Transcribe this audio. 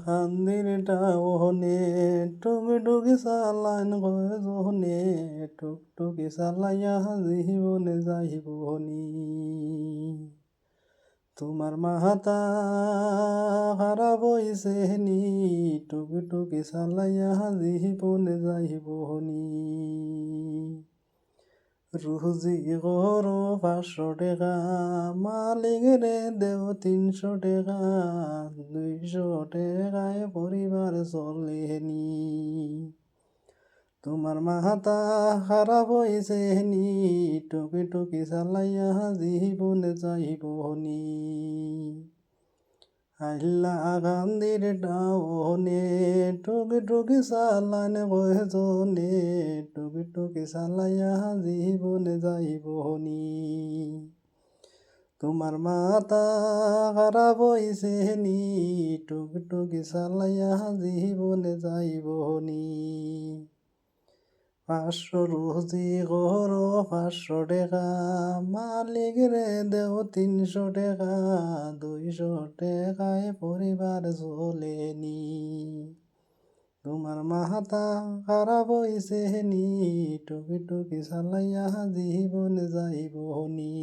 হান্দির টাওনে টুকি চালাইন গয় জনে টুকটুকি চালাইয়া জীবনে যাইবনি তোমার মাহাতা খারাপ হইছে নি টুকি চালাইয়া জীবনে যাইবনি রুজি করো 500 টাকা মালিক রে দেও 300 টাকা 200 টাকায় পরিবার চলেনি তোমার মাথা খারাপ হইছে নি টুকি চালাইয়া জীবনে যাইবনি আল্লা গান্ধীর টাওনে টুকি চালান কয়জনে টুকি চালাইয়া জীবনে যাইবনি তোমার মাথা খারাপ হইছে নি টুকি চালাইয়া জীবনে যাইবনি 500 রুজি করো 500 টাকা মালিক রে দেও 300 টাকা 200 টাকায় পরিবার চলেনি তোমার মাথা খারাপ হইছে নি টুকি চালাইয়া জীবনে যাইবনি